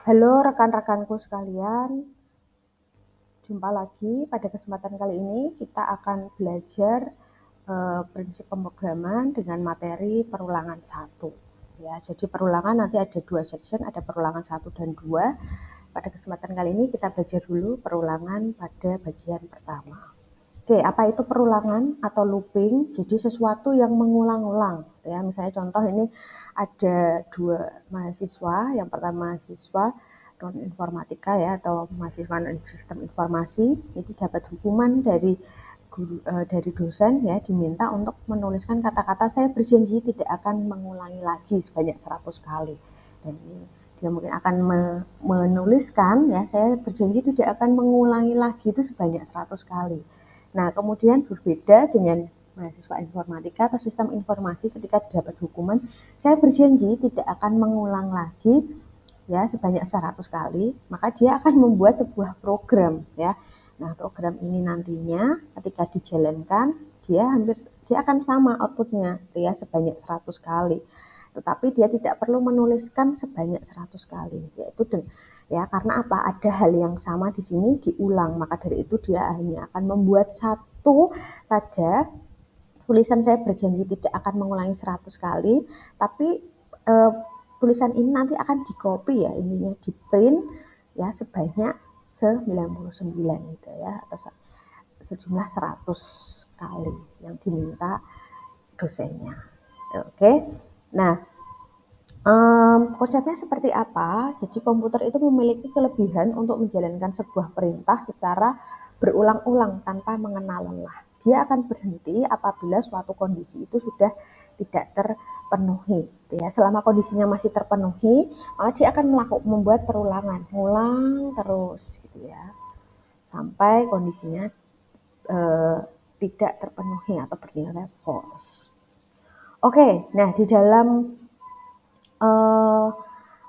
Halo rekan-rekanku sekalian, jumpa lagi. Pada kesempatan kali ini kita akan belajar prinsip pemrograman dengan materi perulangan 1. Ya, jadi perulangan nanti ada 2 section, ada perulangan 1 dan 2. Pada kesempatan kali ini kita belajar dulu perulangan pada bagian pertama. Oke, apa itu perulangan atau looping? Jadi sesuatu yang mengulang-ulang. Ya, misalnya contoh ini ada 2 mahasiswa. Yang pertama mahasiswa non informatika ya atau mahasiswa non sistem informasi itu dapat hukuman dari dari dosen ya, diminta untuk menuliskan kata-kata saya berjanji tidak akan mengulangi lagi sebanyak 100 kali. Dan dia mungkin akan menuliskan ya, saya berjanji tidak akan mengulangi lagi itu sebanyak 100 kali. Nah, kemudian berbeda dengan mahasiswa informatika atau sistem informasi ketika dapat hukuman, saya berjanji tidak akan mengulang lagi ya sebanyak 100 kali, maka dia akan membuat sebuah program ya. Nah, program ini nantinya ketika dijalankan dia akan sama outputnya ya sebanyak 100 kali. Tetapi dia tidak perlu menuliskan sebanyak 100 kali, yaitu ya karena apa? Ada hal yang sama di sini diulang, maka dari itu dia hanya akan membuat satu saja tulisan saya berjanji tidak akan mengulangi 100 kali, tapi tulisan ini nanti akan di-copy ya, ininya di-print ya sebanyak 99 gitu ya, atau sejumlah 100 kali yang diminta dosennya. Oke. Nah, konsepnya seperti apa? Jadi komputer itu memiliki kelebihan untuk menjalankan sebuah perintah secara berulang-ulang tanpa mengenal lelah. Dia akan berhenti apabila suatu kondisi itu sudah tidak terpenuhi. Ya, selama kondisinya masih terpenuhi, maka dia akan membuat perulangan, ulang terus, gitu ya, sampai kondisinya tidak terpenuhi atau bernilai false. Oke, nah di dalam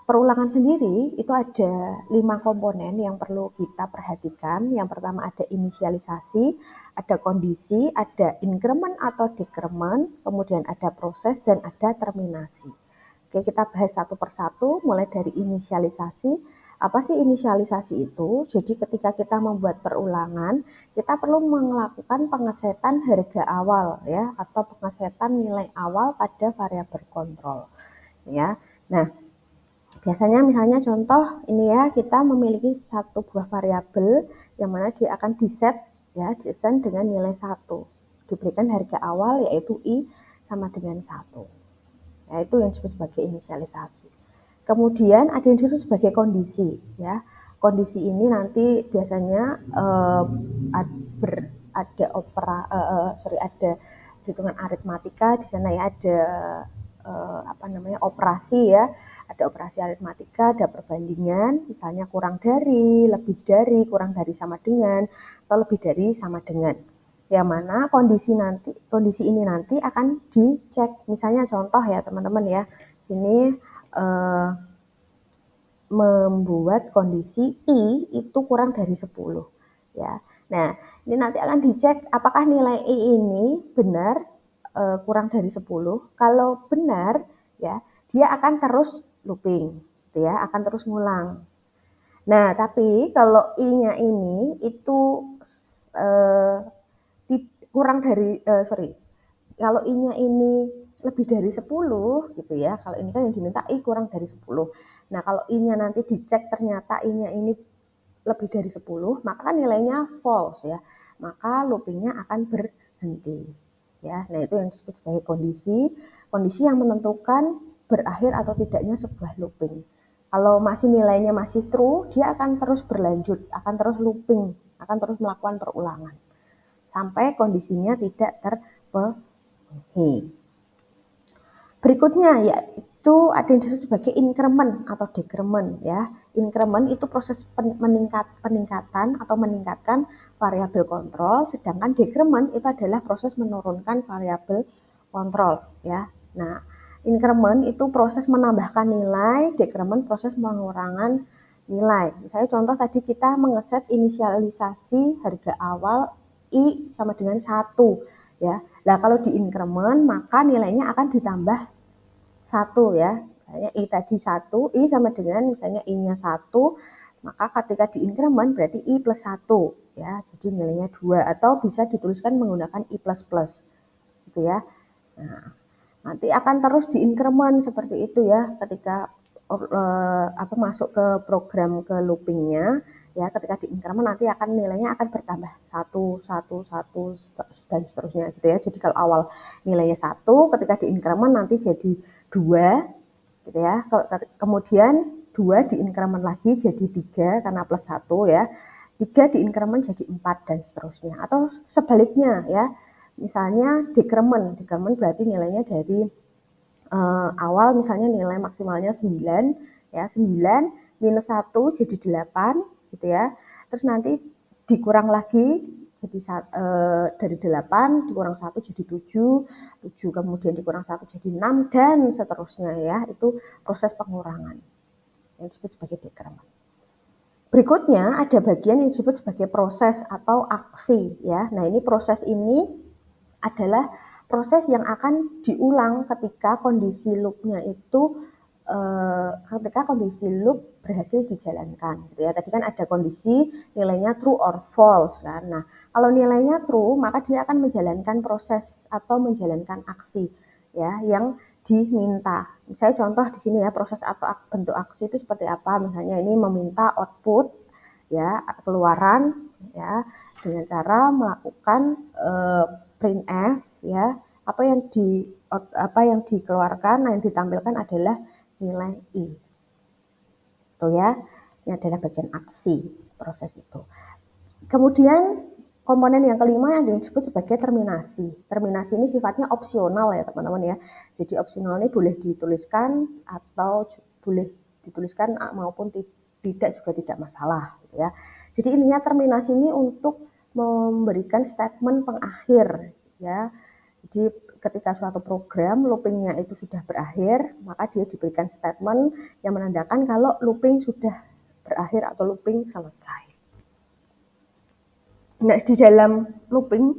perulangan sendiri itu ada 5 komponen yang perlu kita perhatikan. Yang pertama ada inisialisasi, ada kondisi, ada increment atau decrement, kemudian ada proses dan ada terminasi. Oke, kita bahas satu persatu mulai dari inisialisasi. Apa sih inisialisasi itu? Jadi ketika kita membuat perulangan, kita perlu melakukan pengesetan harga awal ya atau pengesetan nilai awal pada variabel kontrol ya. Nah, biasanya misalnya contoh ini ya, kita memiliki satu buah variabel yang mana dia akan diset ya, diassign dengan nilai 1. Diberikan harga awal yaitu i sama dengan 1. Ya, itu yang disebut sebagai inisialisasi. Kemudian ada yang disebut sebagai kondisi ya. Kondisi ini nanti biasanya ada ada hitungan aritmatika di sana ya, ada operasi ya, ada operasi aritmatika, ada perbandingan, misalnya kurang dari, lebih dari, kurang dari sama dengan, atau lebih dari sama dengan. Yang mana kondisi ini nanti akan dicek. Misalnya contoh ya teman-teman ya, sini membuat kondisi i itu kurang dari 10 ya. Nah, ini nanti akan dicek apakah nilai i ini benar kurang dari 10. Kalau benar ya, dia akan terus looping gitu ya, akan terus ngulang. Nah, tapi kalau i-nya ini itu kurang dari kalau i-nya ini lebih dari 10 gitu ya. Kalau ini kan yang diminta i kurang dari 10. Nah, kalau i-nya nanti dicek ternyata i-nya ini lebih dari 10, maka kan nilainya false ya. Maka loopingnya akan berhenti. Ya, nah itu yang disebut sebagai kondisi. Kondisi yang menentukan berakhir atau tidaknya sebuah looping. Kalau masih nilainya masih true, dia akan terus berlanjut, akan terus looping, akan terus melakukan perulangan sampai kondisinya tidak terpenuhi. Berikutnya yaitu ada yang disebut sebagai increment atau decrement ya. Increment itu proses peningkatan atau meningkatkan variabel kontrol, sedangkan decrement itu adalah proses menurunkan variabel kontrol ya. Nah, increment itu proses menambahkan nilai, decrement proses pengurangan nilai. Misalnya contoh tadi kita mengeset inisialisasi harga awal i sama dengan 1 ya. Nah, kalau di increment maka nilainya akan ditambah 1 ya. misalnya I tadi 1, I sama dengan misalnya I-nya 1, maka ketika diinkremen berarti I plus 1, ya, jadi nilainya 2, atau bisa dituliskan menggunakan I plus plus, gitu ya. Nah, nanti akan terus diinkremen seperti itu ya, ketika masuk ke program ke loopingnya, ya, ketika diinkremen nanti akan nilainya akan bertambah 1, 1, 1, dan seterusnya gitu ya. Jadi kalau awal nilainya 1, ketika diinkremen nanti jadi 2, gitu ya. Kemudian 2 diinkremen lagi jadi 3 karena plus 1 ya. 3 diinkremen jadi 4 dan seterusnya. Atau sebaliknya ya. Misalnya dekremen berarti nilainya dari awal misalnya nilai maksimalnya 9 ya, 9 minus 1 jadi 8 gitu ya. Terus nanti dikurang lagi jadi dari 8 dikurang 1 jadi 7, 7 kemudian dikurang 1 jadi 6 dan seterusnya ya. Itu proses pengurangan yang disebut sebagai dekremen. Berikutnya ada bagian yang disebut sebagai proses atau aksi ya. Nah, ini proses ini adalah proses yang akan diulang ketika kondisi loop-nya itu ketika kondisi loop berhasil dijalankan gitu ya. Tadi kan ada kondisi nilainya true or false kan. Nah, kalau nilainya true maka dia akan menjalankan proses atau menjalankan aksi ya yang diminta. Misalnya contoh di sini ya, proses atau bentuk aksi itu seperti apa? Misalnya ini meminta output ya, keluaran ya dengan cara melakukan printf ya, apa yang dikeluarkan, yang ditampilkan adalah nilai I. Itu ya. Ini adalah bagian aksi proses itu. Kemudian komponen yang kelima yang disebut sebagai terminasi. Terminasi ini sifatnya opsional ya teman-teman ya. Jadi opsional ini boleh dituliskan atau boleh dituliskan maupun tidak juga tidak masalah gitu ya. Jadi intinya terminasi ini untuk memberikan statement pengakhir ya. Jadi ketika suatu program loopingnya itu sudah berakhir, maka dia diberikan statement yang menandakan kalau looping sudah berakhir atau looping selesai. Nah, di dalam looping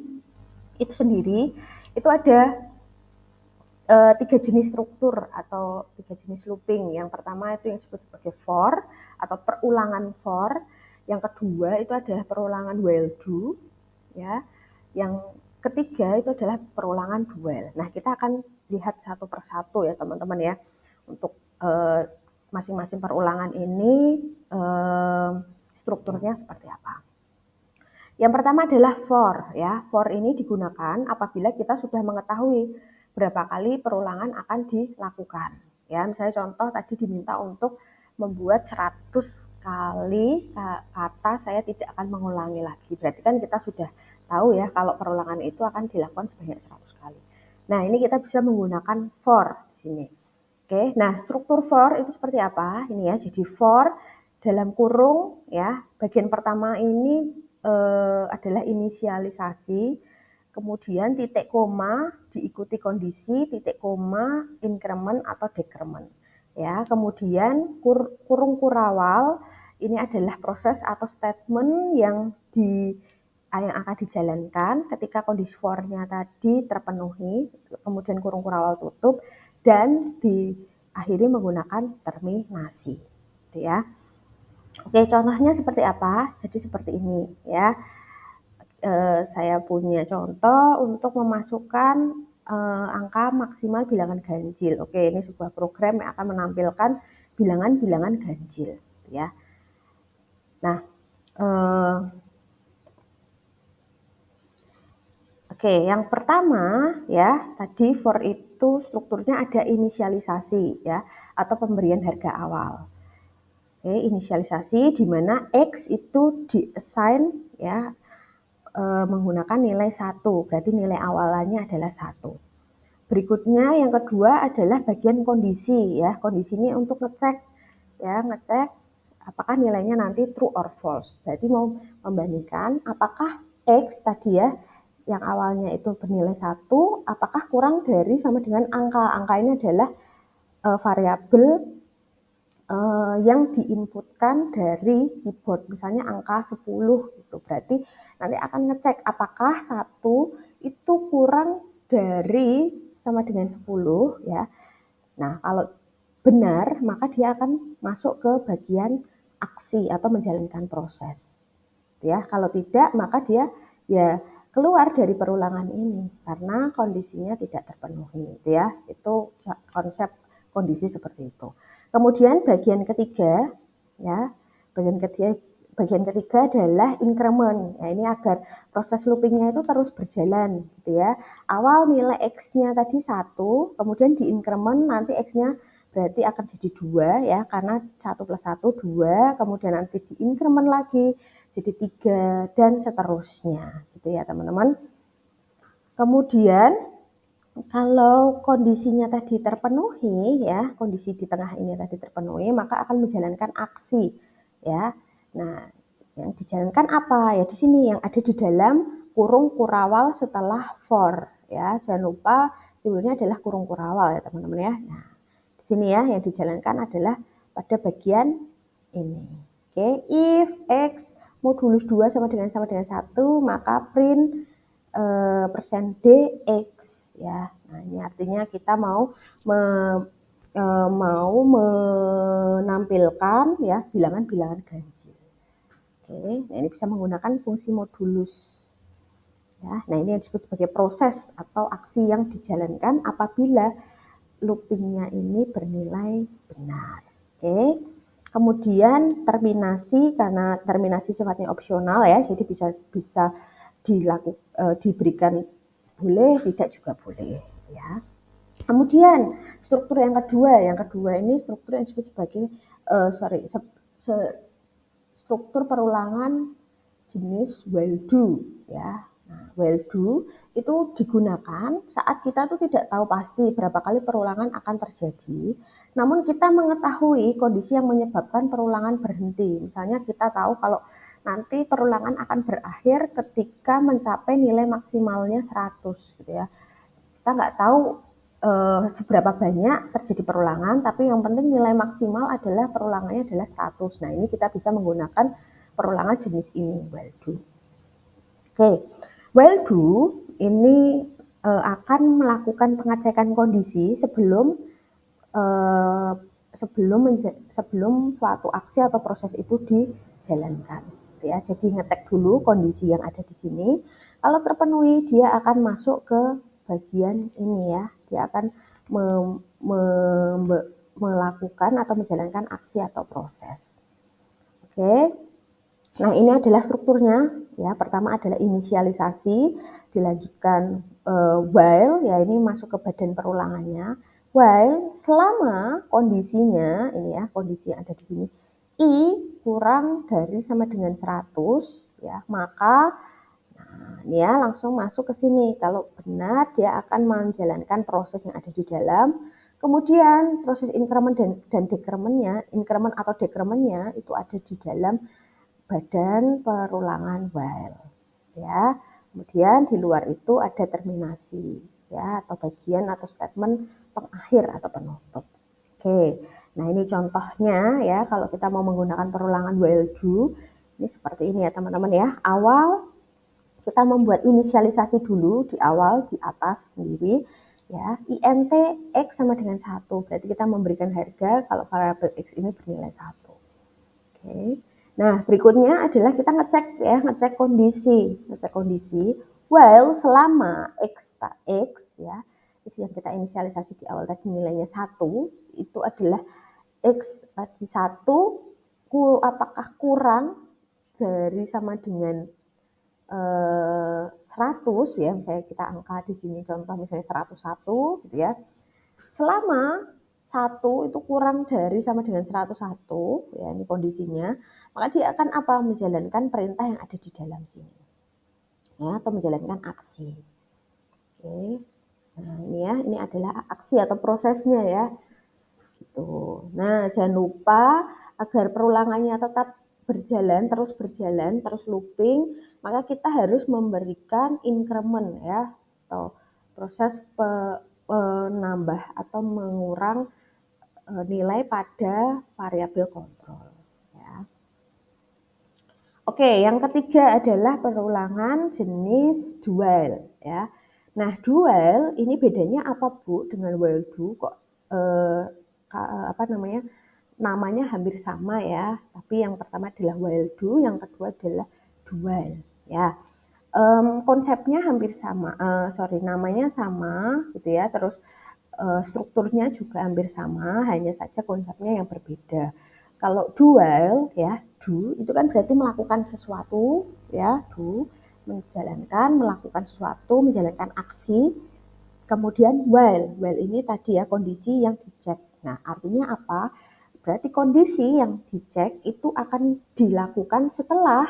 itu sendiri itu ada 3 jenis struktur atau 3 jenis looping. Yang pertama itu yang disebut sebagai for atau perulangan for. Yang kedua itu adalah perulangan while do ya. Yang ketiga itu adalah perulangan dual. Nah, kita akan lihat satu persatu ya teman-teman ya. Untuk masing-masing perulangan ini strukturnya seperti apa. Yang pertama adalah for ya. For ini digunakan apabila kita sudah mengetahui berapa kali perulangan akan dilakukan. Ya, misalnya contoh tadi diminta untuk membuat 100 kali kata saya tidak akan mengulangi lagi. Berarti kan kita sudah tahu ya kalau perulangan itu akan dilakukan sebanyak 100 kali. Nah, ini kita bisa menggunakan for di sini. Oke, nah struktur for itu seperti apa? Ini ya, jadi for dalam kurung ya, bagian pertama ini adalah inisialisasi, kemudian titik koma diikuti kondisi, titik koma, increment atau decrement. Ya, kemudian kurung kurawal ini adalah proses atau statement yang akan dijalankan ketika kondisi for-nya tadi terpenuhi, kemudian kurung kurawal tutup dan diakhiri menggunakan terminasi, gitu ya. Oke, contohnya seperti apa? Jadi seperti ini ya. Saya punya contoh untuk memasukkan angka maksimal bilangan ganjil. Oke, ini sebuah program yang akan menampilkan bilangan-bilangan ganjil ya. Nah, oke, yang pertama ya, tadi for itu strukturnya ada inisialisasi ya atau pemberian harga awal. Oke, inisialisasi di mana X itu di-assign ya menggunakan nilai 1, berarti nilai awalannya adalah 1. Berikutnya yang kedua adalah bagian kondisi ya. Kondisi ini untuk ngecek apakah nilainya nanti true or false. Berarti mau membandingkan apakah X tadi ya yang awalnya itu bernilai 1, apakah kurang dari sama dengan angka. Angka ini adalah variabel yang diinputkan dari keyboard, misalnya angka 10 gitu. Berarti nanti akan ngecek apakah 1 itu kurang dari sama dengan 10 ya. Nah, kalau benar, maka dia akan masuk ke bagian aksi atau menjalankan proses. Ya, kalau tidak, maka dia ya keluar dari perulangan ini karena kondisinya tidak terpenuhi. Ya, itu konsep kondisi seperti itu. Kemudian bagian ketiga, ya, bagian ketiga adalah increment. Ya, ini agar proses loopingnya itu terus berjalan, gitu ya. Awal nilai x-nya tadi 1, kemudian di increment nanti x-nya berarti akan jadi 2 ya, karena 1 plus 1 2, kemudian nanti di increment lagi jadi 3 dan seterusnya, gitu ya teman-teman. Kemudian kalau kondisinya tadi terpenuhi ya, kondisi di tengah ini tadi terpenuhi, maka akan menjalankan aksi ya. Nah, yang dijalankan apa? Ya di sini yang ada di dalam kurung kurawal setelah for ya. Jangan lupa judulnya adalah kurung kurawal ya teman-teman ya. Nah, di sini ya yang dijalankan adalah pada bagian ini. Oke, if x modulus 2 sama dengan 1, maka print persen dx ya. Nah, ini artinya kita mau menampilkan ya bilangan-bilangan ganjil. Oke, nah ini bisa menggunakan fungsi modulus. Ya, nah ini yang disebut sebagai proses atau aksi yang dijalankan apabila loopingnya ini bernilai benar. Oke. Kemudian terminasi, karena terminasi sifatnya opsional ya, jadi bisa diberikan boleh, tidak juga boleh ya. Kemudian struktur yang kedua ini struktur yang disebut sebagai struktur perulangan jenis while do ya. Nah, while do itu digunakan saat kita tuh tidak tahu pasti berapa kali perulangan akan terjadi, namun kita mengetahui kondisi yang menyebabkan perulangan berhenti. Misalnya kita tahu kalau nanti perulangan akan berakhir ketika mencapai nilai maksimalnya 100 gitu ya. Kita nggak tahu seberapa banyak terjadi perulangan, tapi yang penting nilai maksimal adalah perulangannya adalah 100. Nah, ini kita bisa menggunakan perulangan jenis ini, while do. Oke, while do ini akan melakukan pengecekan kondisi sebelum suatu aksi atau proses itu dijalankan. Ya, jadi ngecek dulu kondisi yang ada di sini. Kalau terpenuhi, dia akan masuk ke bagian ini ya. Dia akan melakukan atau menjalankan aksi atau proses. Oke. Nah, ini adalah strukturnya ya. Pertama adalah inisialisasi, dilanjutkan while ya, ini masuk ke badan perulangannya. While selama kondisinya ini ya, kondisi yang ada di sini i kurang dari sama dengan 100 ya, maka nah, ini ya langsung masuk ke sini. Kalau benar dia akan menjalankan proses yang ada di dalam. Kemudian proses increment dan decrementnya, increment atau decrementnya itu ada di dalam badan perulangan while ya. Kemudian di luar itu ada terminasi ya, atau bagian atau statement pengakhir atau penutup. Oke. Nah, ini contohnya ya kalau kita mau menggunakan perulangan while do. Ini seperti ini ya teman-teman ya. Awal kita membuat inisialisasi dulu di awal di atas sendiri ya. int x sama dengan 1. Berarti kita memberikan harga kalau variabel x ini bernilai 1. Oke. Nah, berikutnya adalah kita ngecek kondisi while selama x ya, x yang kita inisialisasi di awal tadi nilainya 1, itu adalah x tadi 1 apakah kurang dari sama dengan 100 ya, misalnya kita angka di sini contoh misalnya 101 gitu ya. Selama 1 itu kurang dari sama dengan 101 ya, ini kondisinya, maka dia akan apa? Menjalankan perintah yang ada di dalam sini. Ya, atau menjalankan aksi. Oke. Nah, ini ya, ini adalah aksi atau prosesnya ya. Gitu. Nah, jangan lupa agar perulangannya tetap berjalan, terus looping, maka kita harus memberikan increment ya, atau proses penambah atau mengurang nilai pada variabel kontrol. Ya. Oke, yang ketiga adalah perulangan jenis dual. Ya. Nah, dual ini bedanya apa Bu dengan while do kok namanya hampir sama ya, tapi yang pertama adalah while do, yang kedua adalah do while ya. Konsepnya hampir sama, namanya sama gitu ya, terus strukturnya juga hampir sama, hanya saja konsepnya yang berbeda. Kalau do while ya, do itu kan berarti melakukan sesuatu ya, do menjalankan, melakukan sesuatu, menjalankan aksi. Kemudian while ini tadi ya kondisi yang dicek. Nah, artinya apa? Berarti kondisi yang dicek itu akan dilakukan setelah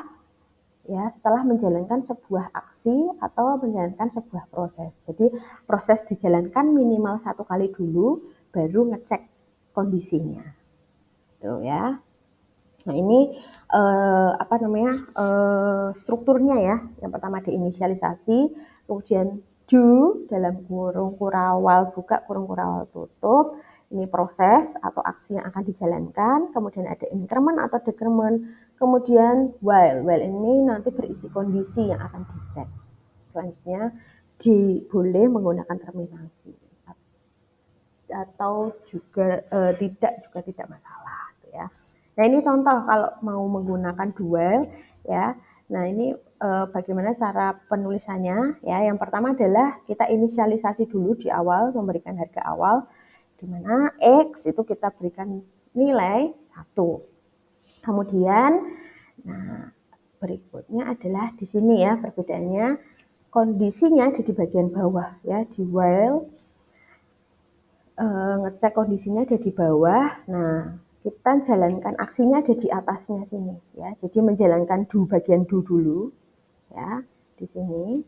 menjalankan sebuah aksi atau menjalankan sebuah proses. Jadi proses dijalankan minimal 1 kali dulu, baru ngecek kondisinya. Tuh ya. Nah ini strukturnya ya. Yang pertama diinisialisasi, kemudian do dalam kurung kurawal buka, kurung kurawal tutup. Ini proses atau aksi yang akan dijalankan. Kemudian ada increment atau decrement. Kemudian while ini nanti berisi kondisi yang akan dicek. Selanjutnya boleh menggunakan terminasi atau juga tidak masalah ya. Nah ini contoh kalau mau menggunakan dual ya. Nah ini bagaimana cara penulisannya ya. Yang pertama adalah kita inisialisasi dulu di awal, memberikan harga awal, di mana X itu kita berikan nilai 1. Kemudian nah berikutnya adalah di sini ya perbedaannya, kondisinya ada di bagian bawah ya, di while ngecek kondisinya ada di bawah. Nah, kita jalankan aksinya ada di atasnya sini ya. Jadi menjalankan bagian do dulu ya. Di sini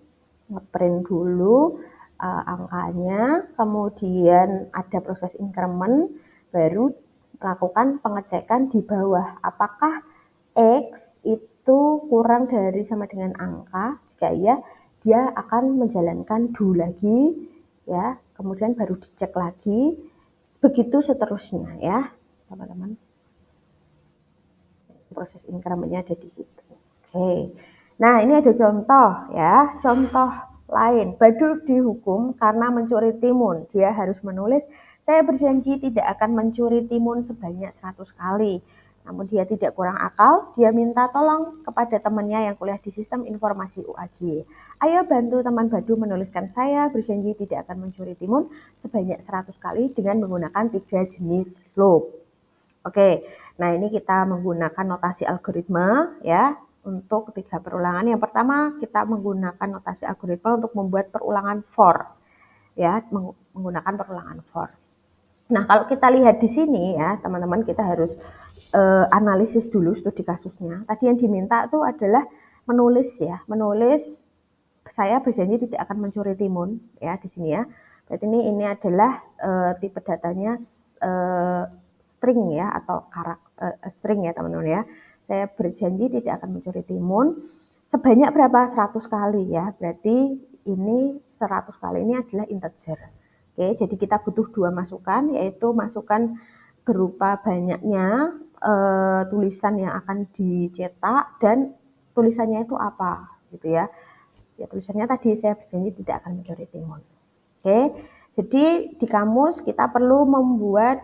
ngeprint dulu angkanya, kemudian ada proses increment, baru lakukan pengecekan di bawah. Apakah X itu kurang dari sama dengan angka? Jika iya, dia akan menjalankan do lagi ya, kemudian baru dicek lagi, begitu seterusnya ya teman-teman. Proses incrementnya ada di situ. Oke, nah ini ada contoh ya, contoh lain. Badut dihukum karena mencuri timun. Dia harus menulis, saya berjanji tidak akan mencuri timun sebanyak 100 kali. Namun dia tidak kurang akal, dia minta tolong kepada temannya yang kuliah di sistem informasi UAJ. Ayo bantu teman Badu menuliskan, saya berjanji tidak akan mencuri timun sebanyak 100 kali dengan menggunakan 3 jenis loop. Oke, nah ini kita menggunakan notasi algoritma ya untuk 3 perulangan. Yang pertama kita menggunakan notasi algoritma untuk membuat perulangan for ya, menggunakan perulangan for. Nah, kalau kita lihat di sini ya, teman-teman, kita harus analisis dulu studi kasusnya. Tadi yang diminta itu adalah menulis saya berjanji tidak akan mencuri timun ya di sini ya. Berarti ini adalah tipe datanya string ya atau string ya, teman-teman ya. Saya berjanji tidak akan mencuri timun sebanyak berapa? 100 kali ya. Berarti ini 100 kali ini adalah integer. Oke, jadi kita butuh 2 masukan, yaitu masukan berupa banyaknya tulisan yang akan dicetak dan tulisannya itu apa gitu ya. Ya tulisannya tadi saya berjanji tidak akan mencuri timun. Oke, jadi di kamus kita perlu membuat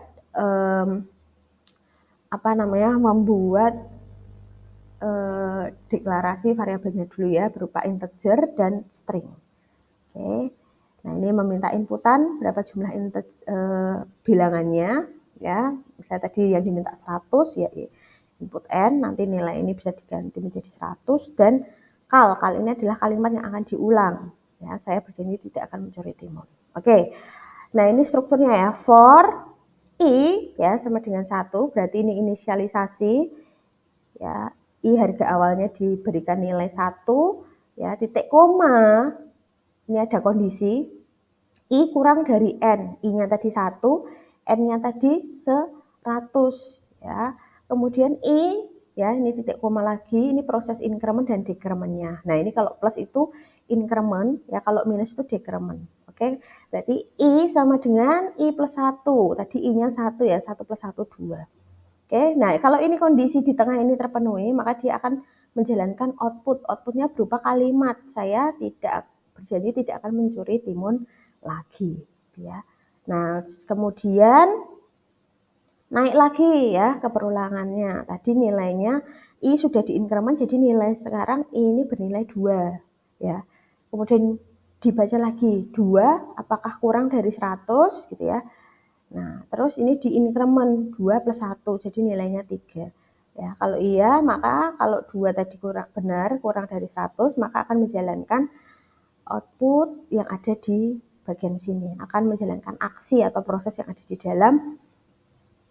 deklarasi variabelnya dulu ya berupa integer dan string. Oke. Nah, ini meminta inputan berapa jumlah bilangannya ya. Misalnya tadi yang diminta 100 ya input n, nanti nilai ini bisa diganti menjadi 100 dan kal ini adalah kalimat yang akan diulang. Ya, saya berjanji tidak akan mencuri timun. Oke. Nah, ini strukturnya ya. For i ya sama dengan 1, berarti ini inisialisasi ya. I harga awalnya diberikan nilai 1 ya, titik koma ini ada kondisi I kurang dari N, I-nya tadi 1, N-nya tadi 100 ya. Kemudian I ya, ini titik koma lagi, ini proses increment dan decrement-nya. Nah, ini kalau plus itu increment ya, kalau minus itu decrement. Oke. Berarti I sama dengan I plus 1. Tadi I-nya 1 ya, 1 plus 1 2. Oke. Nah, kalau ini kondisi di tengah ini terpenuhi, maka dia akan menjalankan output. Outputnya berupa kalimat, saya berjanji tidak akan mencuri timun lagi ya. Nah, kemudian naik lagi ya ke perulangannya. Tadi nilainya I sudah diinkremen, jadi nilai sekarang I ini bernilai 2 ya. Kemudian dibaca lagi 2 apakah kurang dari 100 gitu ya. Nah, terus ini diinkremen 2 plus 1 jadi nilainya 3. Ya, kalau iya maka kalau 2 tadi kurang dari 100 maka akan menjalankan output yang ada di bagian sini, akan menjalankan aksi atau proses yang ada di dalam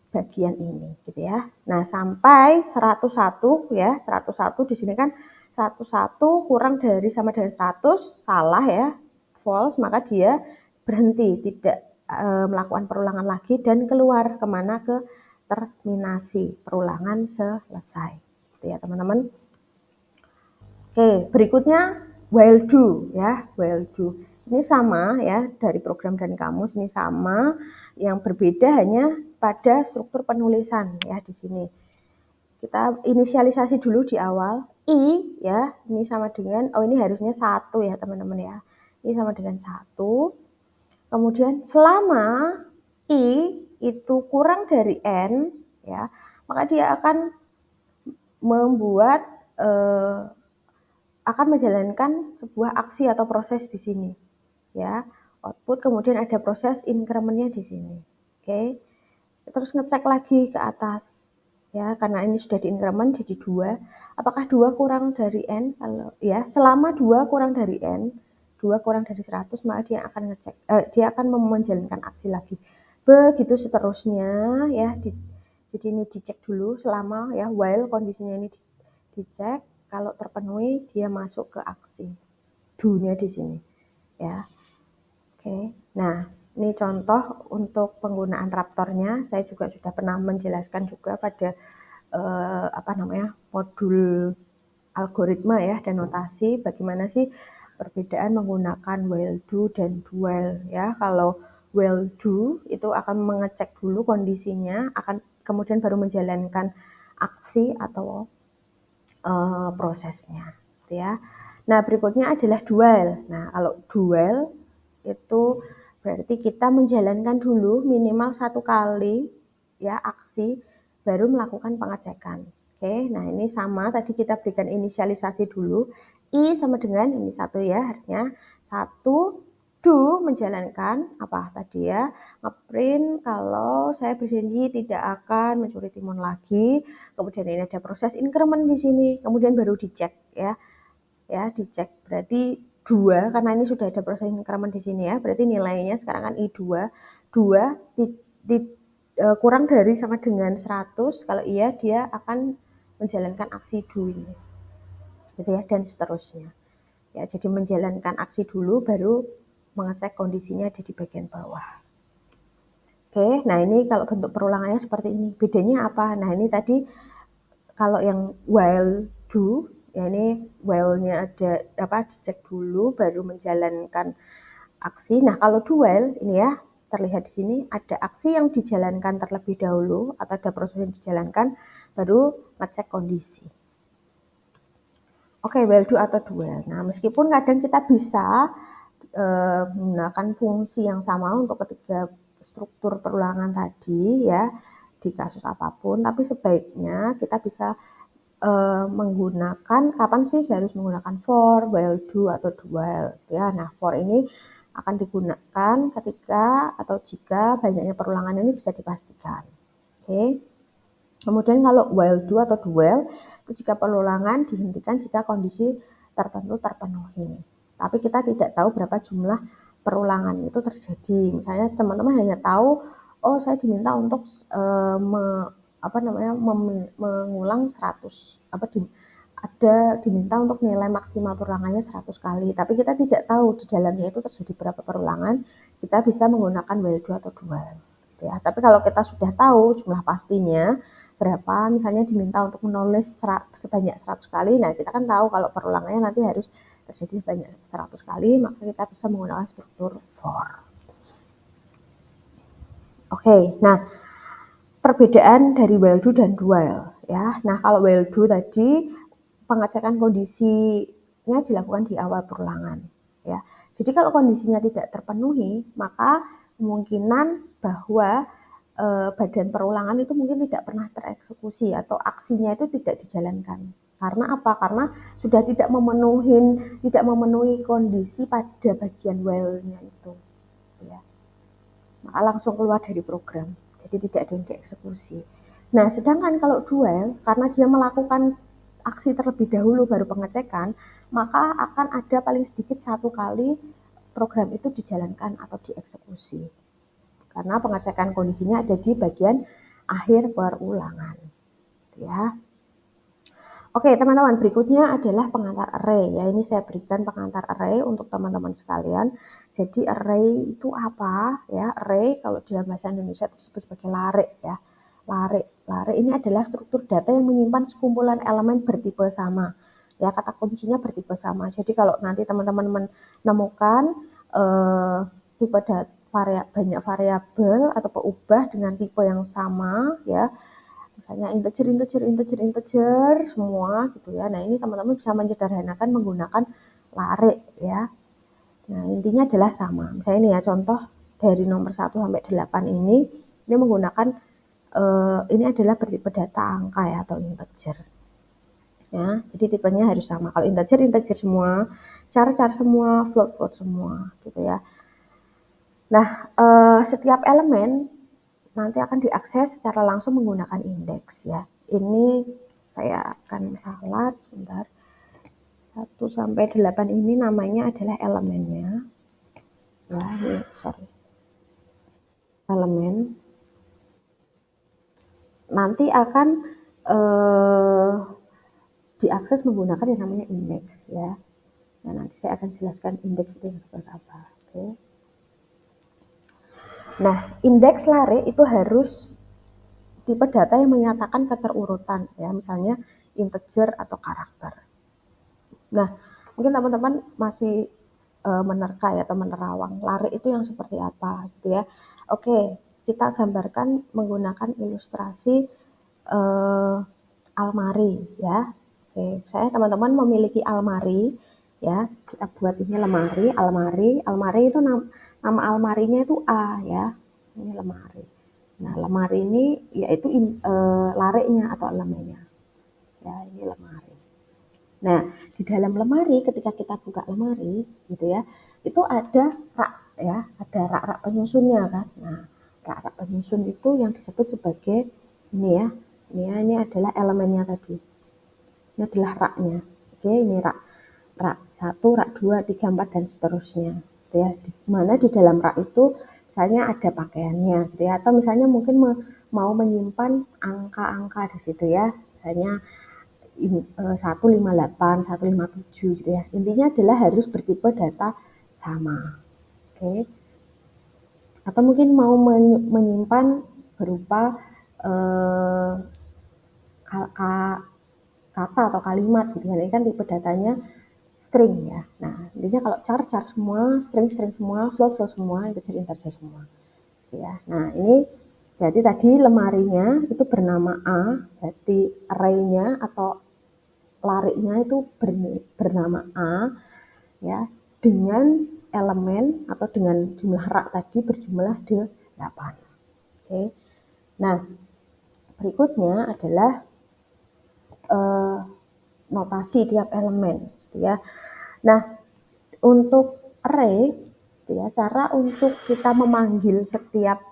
bagian ini gitu ya. Nah, sampai 101 ya, 101 di sini kan 101 kurang dari sama dengan 100 salah ya, false, maka dia berhenti, tidak melakukan perulangan lagi dan keluar kemana ke terminasi, perulangan selesai. Gitu ya, teman-teman. Oke, berikutnya while do ya, while do. Ini sama ya, dari program dan kamus ini sama, yang berbeda hanya pada struktur penulisan ya di sini. Kita inisialisasi dulu di awal. I ya, ini sama dengan ini harusnya 1 ya, teman-teman ya. Ini sama dengan 1. Kemudian selama I itu kurang dari N ya, maka dia akan membuat akan menjalankan sebuah aksi atau proses di sini ya, output, kemudian ada proses incrementnya di sini. Oke, terus ngecek lagi ke atas ya, karena ini sudah diincrement jadi 2, apakah 2 kurang dari N? Kalau ya, selama 2 kurang dari N, 2 kurang dari 100, maka dia akan ngecek, dia akan menjalankan aksi lagi, begitu seterusnya ya. Jadi ini dicek dulu selama ya, while kondisinya ini dicek, kalau terpenuhi dia masuk ke aksi do-nya di sini ya. Oke. Nah, ini contoh untuk penggunaan Raptornya. Saya juga sudah pernah menjelaskan juga pada modul algoritma ya dan notasi, bagaimana sih perbedaan menggunakan while do dan do while ya. Kalau while do itu akan mengecek dulu kondisinya, akan kemudian baru menjalankan aksi atau prosesnya gitu ya. Nah, berikutnya adalah dual. Nah, kalau dual itu berarti kita menjalankan dulu minimal 1 kali ya aksi baru melakukan pengecekan. Oke, nah ini sama tadi kita berikan inisialisasi dulu. I sama dengan ini 1 ya, artinya 1 do menjalankan apa tadi ya, ngeprint kalau saya berjanji tidak akan mencuri timun lagi. Kemudian ini ada proses increment di sini, kemudian baru dicek ya. Ya, dicek berarti 2 karena ini sudah ada proses increment di sini ya. Berarti nilainya sekarang kan I2. 2 kurang dari sama dengan 100. Kalau iya dia akan menjalankan aksi do ini. Gitu ya, dan seterusnya. Ya, jadi menjalankan aksi dulu baru mengecek kondisinya ada di bagian bawah. Oke, nah ini kalau bentuk perulangannya seperti ini. Bedanya apa? Nah, ini tadi kalau yang while do ya, ini while-nya ada dicek dulu baru menjalankan aksi. Nah, kalau do while ini ya terlihat di sini ada aksi yang dijalankan terlebih dahulu atau ada proses yang dijalankan baru ngecek kondisi. Oke, while do atau do while. Nah, meskipun kadang kita bisa menggunakan fungsi yang sama untuk ketiga struktur perulangan tadi ya di kasus apapun, tapi sebaiknya kita bisa menggunakan kapan sih harus menggunakan for, while, do atau do while ya. Nah, for ini akan digunakan ketika atau jika banyaknya perulangan ini bisa dipastikan. Oke. Kemudian kalau while do atau do while itu jika perulangan dihentikan jika kondisi tertentu terpenuhi. Tapi kita tidak tahu berapa jumlah perulangan itu terjadi. Misalnya teman-teman hanya tahu saya diminta untuk mengulang 100 diminta untuk nilai maksimal perulangannya 100 kali, tapi kita tidak tahu di dalamnya itu terjadi berapa perulangan. Kita bisa menggunakan while do atau do while ya. Tapi kalau kita sudah tahu jumlah pastinya berapa, misalnya diminta untuk menulis sebanyak 100 kali, nah kita kan tahu kalau perulangannya nanti harus terjadi sebanyak 100 kali, maka kita bisa menggunakan struktur for. Oke, nah perbedaan dari while do dan do while ya. Nah, kalau while do tadi pengecekan kondisinya dilakukan di awal perulangan ya. Jadi kalau kondisinya tidak terpenuhi, maka kemungkinan bahwa badan perulangan itu mungkin tidak pernah tereksekusi atau aksinya itu tidak dijalankan. Karena apa? Karena sudah tidak memenuhi kondisi pada bagian while-nya itu, ya. Maka langsung keluar dari program. Jadi tidak ada yang dieksekusi. Nah, sedangkan kalau dual, karena dia melakukan aksi terlebih dahulu baru pengecekan, maka akan ada paling sedikit satu kali program itu dijalankan atau dieksekusi. Karena pengecekan kondisinya ada di bagian akhir perulangan, ya. Oke, teman-teman, berikutnya adalah pengantar array, ya. Ini saya berikan pengantar array untuk teman-teman sekalian. Jadi array itu apa, ya? Array kalau dalam bahasa Indonesia disebut sebagai lare, ya. Lare ini adalah struktur data yang menyimpan sekumpulan elemen bertipe sama. Ya, kata kuncinya bertipe sama. Jadi kalau nanti teman-teman menemukan tipe banyak variabel atau peubah dengan tipe yang sama, ya, misalnya integer semua gitu ya. Nah, ini teman-teman bisa menyederhanakan menggunakan lare, ya. Nah, intinya adalah sama. Misalnya ini ya contoh dari nomor 1 sampai 8 ini menggunakan ini adalah bertipe data angka, ya, atau integer. Ya, jadi tipenya harus sama. Kalau integer semua, char semua, float semua gitu ya. Nah, setiap elemen nanti akan diakses secara langsung menggunakan indeks, ya. Ini saya akan ralat sebentar. 1 sampai 8 ini namanya adalah elemennya. Ya, ini sorry. Elemen. Nanti akan diakses menggunakan yang namanya indeks, ya. Nah, nanti saya akan jelaskan indeks itu seperti apa. Oke. Nah, indeks lare itu harus tipe data yang menyatakan keterurutan, ya, misalnya integer atau karakter. Nah, mungkin teman-teman masih menerka ya, atau menerawang lare itu yang seperti apa gitu ya. Oke, kita gambarkan menggunakan ilustrasi almari, ya. Oke, saya teman-teman memiliki almari, ya. Kita buat ini almari itu nama almarinya itu A, ya. Ini lemari. Nah, lemari ini yaitu larenya atau elemennya. Ya, ini lemari. Nah, di dalam lemari ketika kita buka lemari gitu ya, itu ada rak, ya, ada rak-rak penyusunnya kan. Nah, rak-rak penyusun itu yang disebut sebagai ini ya. Ini adalah elemennya tadi. Ini adalah raknya. Oke, ini rak 1, rak 2, 3, 4 dan seterusnya. Gitu ya. Di mana di dalam rak itu misalnya ada pakaiannya gitu ya, atau misalnya mungkin mau menyimpan angka-angka di situ ya. Misalnya 158, 157 gitu ya. Intinya adalah harus bertipe data sama. Oke. Atau mungkin mau menyimpan berupa kata atau kalimat gitu kan. Ini kan tipe datanya string, ya. Nah, intinya kalau char semua, string semua, float semua, integer semua. Ya. Nah, ini berarti tadi lemarinya itu bernama A, berarti array-nya atau lariknya itu bernama A, ya, dengan elemen atau dengan jumlah rak tadi berjumlah 8. Oke. Nah, berikutnya adalah notasi tiap elemen, ya. Nah, untuk array, ya, cara untuk kita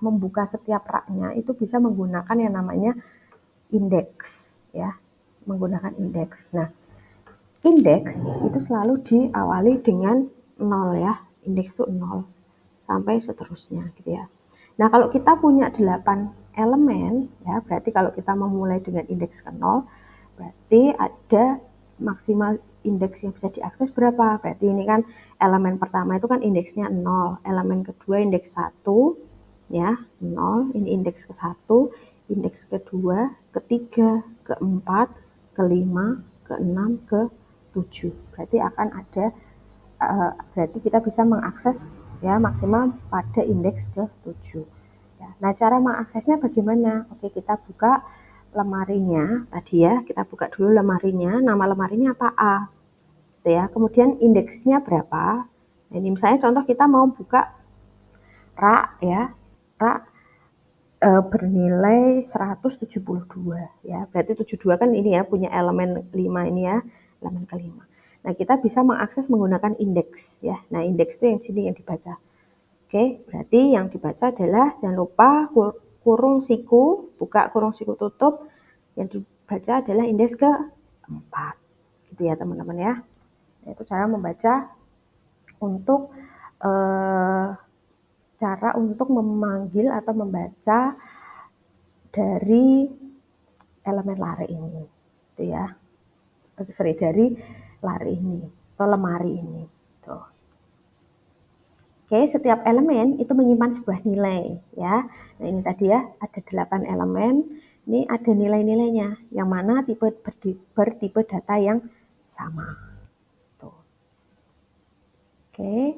membuka setiap raknya itu bisa menggunakan yang namanya indeks, ya, menggunakan indeks. Nah, indeks itu selalu diawali dengan 0, ya. Indeks itu 0 sampai seterusnya gitu ya. Nah, kalau kita punya 8 elemen, ya, berarti kalau kita memulai dengan indeks ke 0, berarti ada maksimal indeks yang bisa diakses berapa? Berarti ini kan elemen pertama itu kan indeksnya 0, elemen kedua indeks 1, ya, 0, ini indeks ke-1, indeks kedua, ketiga, keempat, kelima, keenam, ke-7. Berarti akan ada berarti kita bisa mengakses, ya, maksimal pada indeks ke-7. Ya. Nah, cara mengaksesnya bagaimana? Oke, kita buka lemarinya tadi, ya. Kita buka dulu lemarinya, nama lemarinya apa? A. Gitu ya. Kemudian indeksnya berapa? Nah, ini misalnya contoh kita mau buka rak, ya. Rak bernilai 172 ya. Berarti 72 kan ini ya punya elemen 5 ini ya, elemen kelima. Nah, kita bisa mengakses menggunakan indeks ya. Nah, indeks itu yang sini yang dibaca. Oke, berarti yang dibaca adalah jangan lupa kurung siku, buka kurung siku tutup. Yang dibaca adalah indeks ke-4. Gitu ya, teman-teman ya. Nah, itu cara membaca untuk cara untuk memanggil atau membaca dari elemen lari ini, gitu ya. Dari lari ini atau lemari ini. Tuh. Oke, setiap elemen itu menyimpan sebuah nilai, ya. Nah, ini tadi ya, ada 8 elemen. Ini ada nilai-nilainya, yang mana bertipe data yang sama. Tuh. Oke.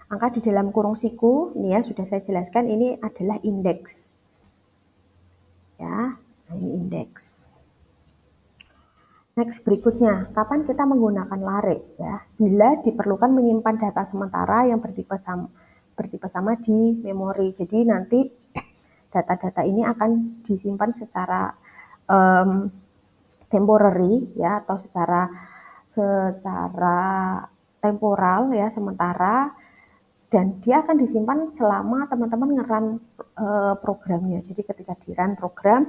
Angka di dalam kurung siku, ini ya sudah saya jelaskan, ini adalah indeks. Ya, nah ini indeks. Next berikutnya, kapan kita menggunakan lari ya? Bila diperlukan menyimpan data sementara yang bertipe sama di memori. Jadi nanti data-data ini akan disimpan secara temporary ya atau secara temporal ya sementara, dan dia akan disimpan selama teman-teman nge-run programnya. Jadi ketika di-run program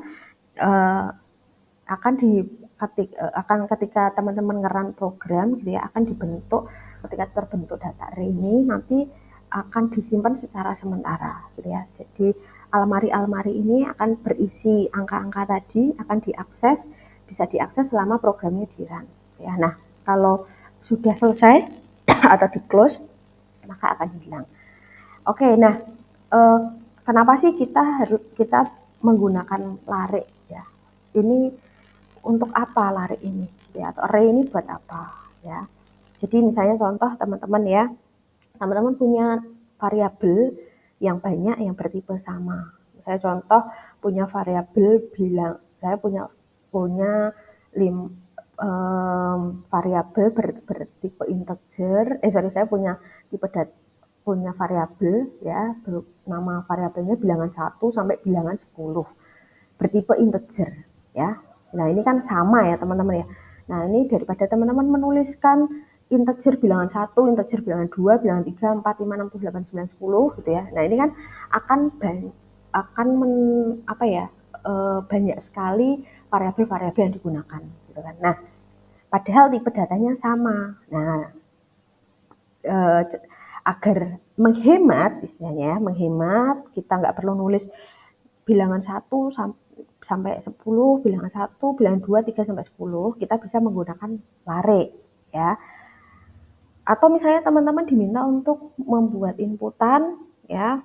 ketika teman-teman nge-run program gitu ya, akan dibentuk, ketika terbentuk data array ini nanti akan disimpan secara sementara gitu ya. Jadi almari-almari ini akan berisi angka-angka tadi, akan diakses, bisa diakses selama programnya di-run ya. Nah, kalau sudah selesai atau di-close maka akan hilang. Oke, nah kenapa sih kita menggunakan lari ya? Ini untuk apa lari ini ya, atau array ini buat apa ya. Jadi misalnya contoh teman-teman ya, teman-teman punya variabel yang banyak yang bertipe sama. Saya contoh punya variabel saya punya variabel bertipe integer. Saya punya variabel ya, nama variabelnya bilangan 1 sampai bilangan 10 bertipe integer ya. Nah, ini kan sama ya teman-teman ya. Nah, ini daripada teman-teman menuliskan integer bilangan 1, integer bilangan 2, bilangan 3, 4, 5, 6, 7, 8, 9, 10 gitu ya. Nah, ini kan banyak sekali variabel-variabel yang digunakan gitu kan. Nah, padahal tipe datanya sama. Nah, agar menghemat istilahnya, kita nggak perlu nulis bilangan 1 sampai 10, bilangan 1, bilangan 2, 3 sampai 10, kita bisa menggunakan lari ya. Atau misalnya teman-teman diminta untuk membuat inputan ya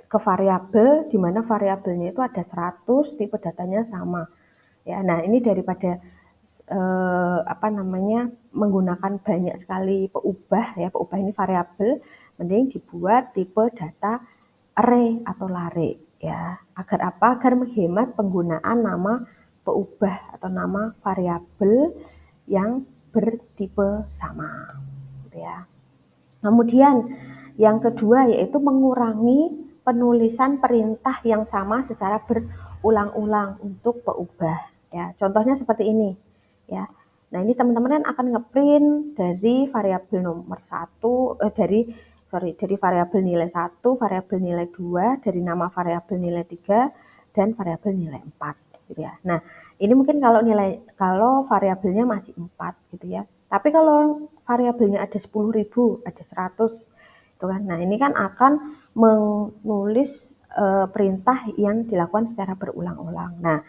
ke variabel, di mana variabelnya itu ada 100, tipe datanya sama. Ya, nah ini daripada menggunakan banyak sekali peubah ya, peubah ini variabel, mending dibuat tipe data array atau lari ya. Agar apa? Agar menghemat penggunaan nama peubah atau nama variabel yang bertipe sama gitu ya. Kemudian yang kedua yaitu mengurangi penulisan perintah yang sama secara berulang-ulang untuk peubah ya. Contohnya seperti ini ya. Nah, ini teman-teman akan ngeprint dari variabel nomor 1 dari variabel nilai 1, variabel nilai 2, dari nama variabel nilai 3 dan variabel nilai 4 gitu ya. Nah, ini mungkin kalau variabelnya masih 4 gitu ya. Tapi kalau variabelnya ada 10.000, ada 100 gitu kan. Nah, ini kan akan menulis perintah yang dilakukan secara berulang-ulang. Nah,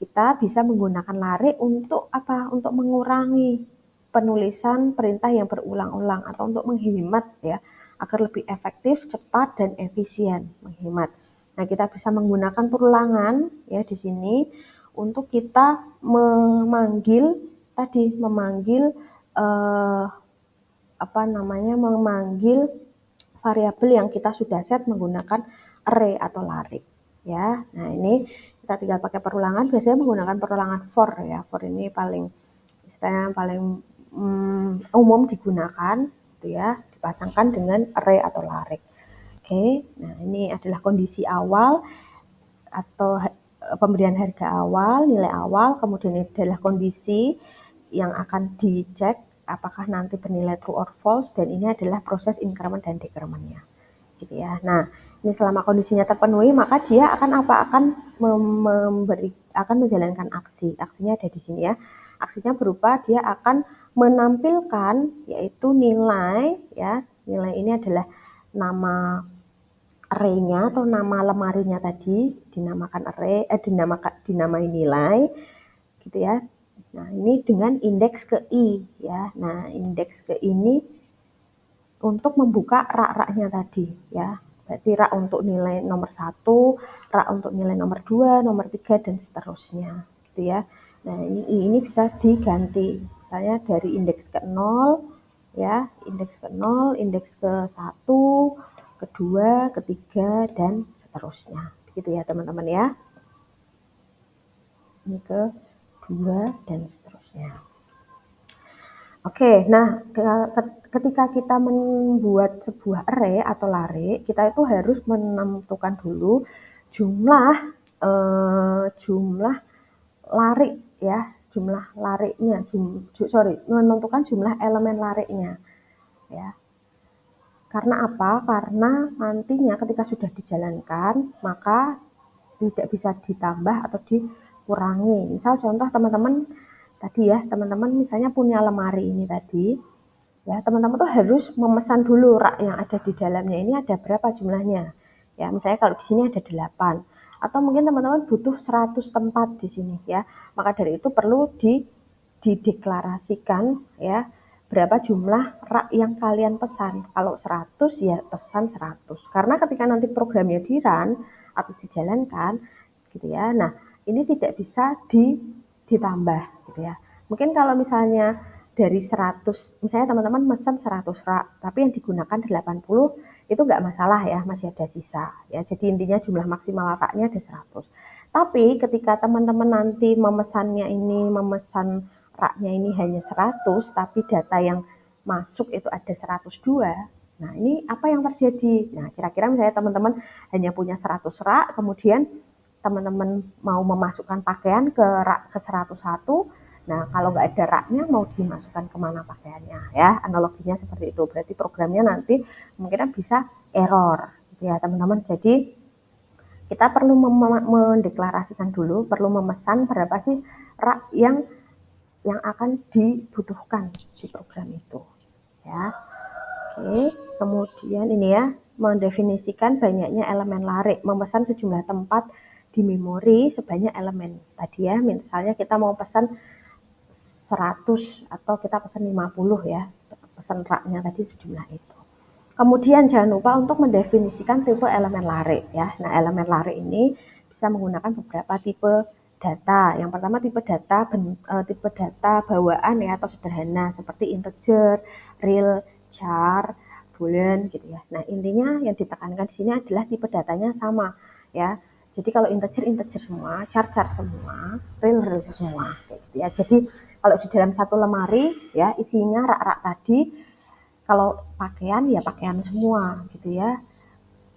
kita bisa menggunakan lari untuk apa? Untuk mengurangi penulisan perintah yang berulang-ulang atau untuk menghemat ya, agar lebih efektif, cepat dan efisien menghemat. Nah, kita bisa menggunakan perulangan ya di sini untuk kita memanggil memanggil variabel yang kita sudah set menggunakan array atau lari ya. Nah, ini kita tinggal pakai perulangan, biasanya menggunakan perulangan for ya. For ini paling umum digunakan gitu ya, dipasangkan dengan array atau lari. Oke, nah ini adalah kondisi awal atau pemberian harga awal, nilai awal, kemudian ini adalah kondisi yang akan dicek apakah nanti bernilai true or false, dan ini adalah proses increment dan decrementnya, gitu ya. Nah, ini selama kondisinya terpenuhi, maka dia akan akan menjalankan aksi. Aksinya ada di sini ya. Aksinya berupa dia akan menampilkan yaitu nilai ya. Nilai ini adalah nama array-nya atau nama lemarinya tadi, dinamakan array, dinamai nilai, gitu ya. Nah, ini dengan indeks ke i ya. Nah, indeks ke ini untuk membuka rak-raknya tadi ya. Berarti rak untuk nilai nomor 1, rak untuk nilai nomor 2, nomor 3 dan seterusnya, gitu ya. Nah, ini bisa diganti. Misalnya dari indeks ke 0 ya, indeks ke 0, indeks ke 1, kedua, ketiga, dan seterusnya. Begitu ya teman-teman ya. Ini ke 2 dan seterusnya. Oke, nah ketika kita membuat sebuah array atau lare, kita itu harus menentukan dulu jumlah lare ya, jumlah larenya, menentukan jumlah elemen larenya ya. Karena apa? Karena nantinya ketika sudah dijalankan, maka tidak bisa ditambah atau dikurangi. Misal contoh teman-teman tadi ya, teman-teman misalnya punya lemari ini tadi, ya teman-teman tuh harus memesan dulu rak yang ada di dalamnya ini ada berapa jumlahnya. Ya, misalnya kalau di sini ada 8, atau mungkin teman-teman butuh 100 tempat di sini ya. Maka dari itu perlu dideklarasikan ya berapa jumlah rak yang kalian pesan. Kalau 100 ya pesan 100. Karena ketika nanti programnya di-run atau dijalankan gitu ya. Nah, ini tidak bisa ditambah gitu ya. Mungkin kalau misalnya dari 100, misalnya teman-teman pesan 100 rak, tapi yang digunakan 80, itu nggak masalah ya, masih ada sisa ya. Jadi intinya jumlah maksimal raknya ada 100. Tapi ketika teman-teman nanti memesan raknya ini hanya 100, tapi data yang masuk itu ada 102. Nah, ini apa yang terjadi? Nah, kira-kira misalnya teman-teman hanya punya 100 rak, kemudian teman-teman mau memasukkan pakaian ke rak ke 101. Nah, kalau nggak ada raknya mau dimasukkan kemana pakaiannya ya, analoginya seperti itu. Berarti programnya nanti mungkin bisa error gitu ya teman-teman. Jadi kita perlu mendeklarasikan dulu, perlu memesan berapa sih rak yang akan dibutuhkan di program itu ya. Oke, kemudian ini ya, mendefinisikan banyaknya elemen lare, memesan sejumlah tempat di memori sebanyak elemen tadi ya. Misalnya kita mau pesan 100 atau kita pesan 50 ya, pesan raknya tadi sejumlah itu. Kemudian jangan lupa untuk mendefinisikan tipe elemen lare ya. Nah, elemen lare ini bisa menggunakan beberapa tipe data. Yang pertama tipe data bawaan ya atau sederhana seperti integer, real, char, boolean gitu ya. Nah, intinya yang ditekankan di sini adalah tipe datanya sama ya. Jadi kalau integer semua, char semua, real semua gitu ya. Jadi kalau di dalam satu lemari ya isinya rak-rak tadi, kalau pakaian ya pakaian semua gitu ya.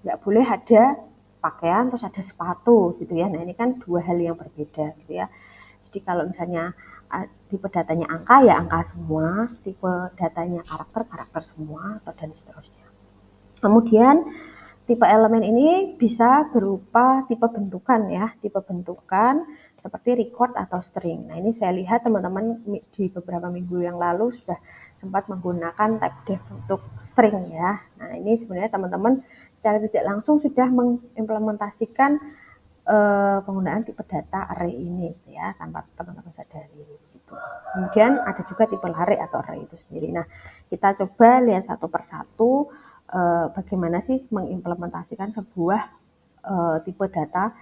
Nggak boleh ada pakaian terus ada sepatu gitu ya. Nah, ini kan dua hal yang berbeda gitu ya. Jadi kalau misalnya tipe datanya angka ya angka semua, tipe datanya karakter semua, atau dan seterusnya. Kemudian tipe elemen ini bisa berupa tipe bentukan ya, tipe bentukan seperti record atau string. Nah, ini saya lihat teman-teman di beberapa minggu yang lalu sudah sempat menggunakan type def untuk string ya. Nah, ini sebenarnya teman-teman secara tidak langsung sudah mengimplementasikan penggunaan tipe data array ini ya tanpa teman-teman sadari gitu. Kemudian ada juga tipe lare atau array itu sendiri. Nah, kita coba lihat satu persatu bagaimana sih mengimplementasikan sebuah tipe data